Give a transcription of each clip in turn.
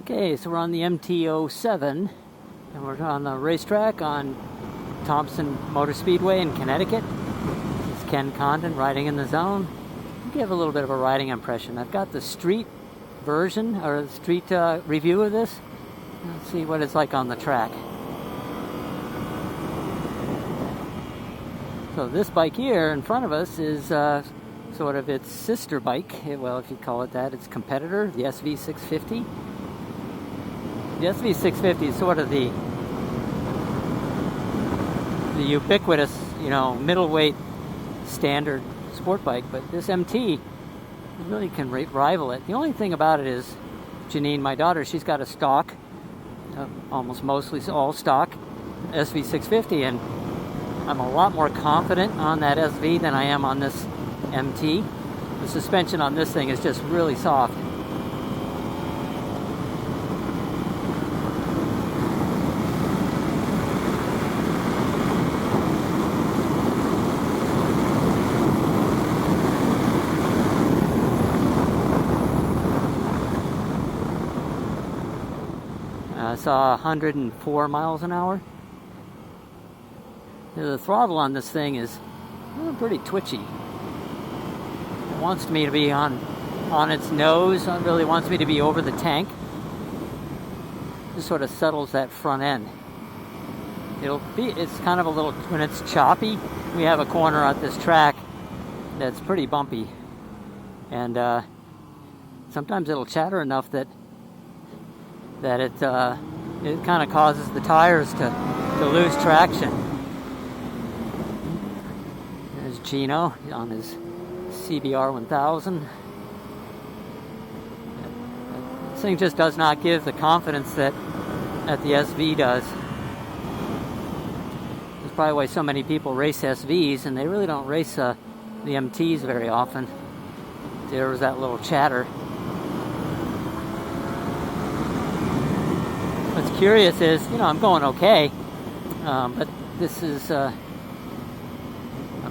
Okay, so we're on the MT-07 and we're on the racetrack on Thompson Motor Speedway in Connecticut. This is Ken Condon riding in the zone. I'll give a little bit of a riding impression. I've got the street version or the street review of this. Let's see what it's like on the track. So this bike here in front of us is sort of its sister bike, well, if you call it that, its competitor, the SV650. The SV650 is sort of the ubiquitous, middleweight standard sport bike, but this MT really can rival it. The only thing about it is, Janine, my daughter, she's got a stock, almost mostly all stock SV650, and I'm a lot more confident on that SV than I am on this MT. The suspension on this thing is just really soft. I saw 104 miles an hour. The throttle on this thing is pretty twitchy. It wants me to be on its nose. It really wants me to be over the tank. Just sort of settles that front end. It's kind of a little, when it's choppy, we have a corner at this track that's pretty bumpy. And sometimes it'll chatter enough that it kind of causes the tires to lose traction. There's Gino on his CBR 1000. This thing just does not give the confidence that the SV does. That's probably why so many people race SVs, and they really don't race the MTs very often. There was that little chatter. What's curious is, I'm going okay, but this is, I'm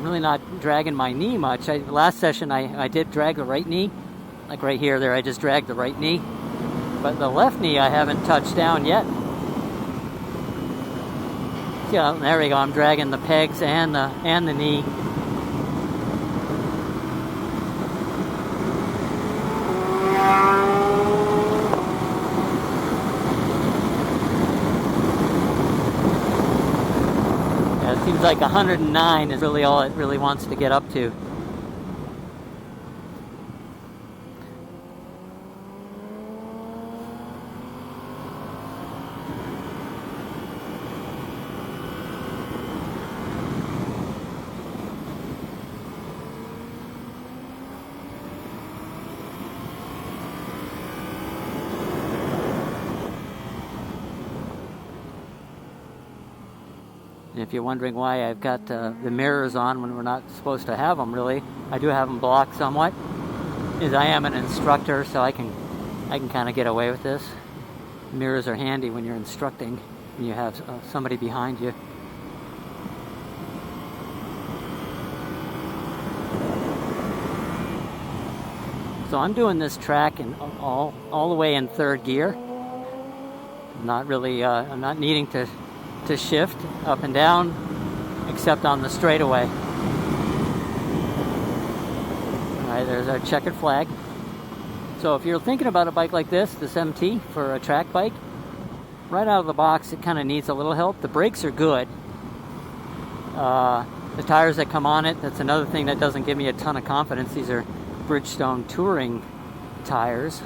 really not dragging my knee much. Last session I did drag the right knee, like right here, there I just dragged the right knee, but the left knee I haven't touched down yet. Yeah, there we go, I'm dragging the pegs and the knee. It seems like 109 is really all it really wants to get up to. If you're wondering why I've got the mirrors on when we're not supposed to have them, really, I do have them blocked somewhat. Is I am an instructor, so I can kind of get away with this. Mirrors are handy when you're instructing and you have somebody behind you. So I'm doing this track in all the way in third gear. I'm not really, I'm not needing to shift up and down except on the straightaway. Alright, there's our checkered flag. So if you're thinking about a bike like this MT for a track bike, right out of the box it kind of needs a little help. The brakes are good. The tires that come on it, that's another thing that doesn't give me a ton of confidence. These are Bridgestone touring tires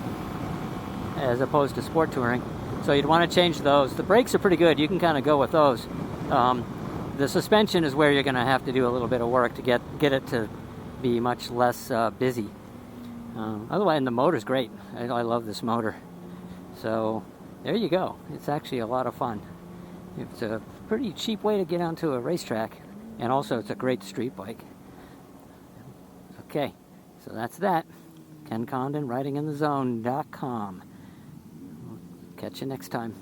as opposed to sport touring. So you'd want to change those. The brakes are pretty good. You can kind of go with those. The suspension is where you're going to have to do a little bit of work to get it to be much less busy. Otherwise, the motor's great. I love this motor. So there you go. It's actually a lot of fun. It's a pretty cheap way to get onto a racetrack, and also it's a great street bike. Okay, so that's that. Ken Condon, ridinginthezone.com. Catch you next time.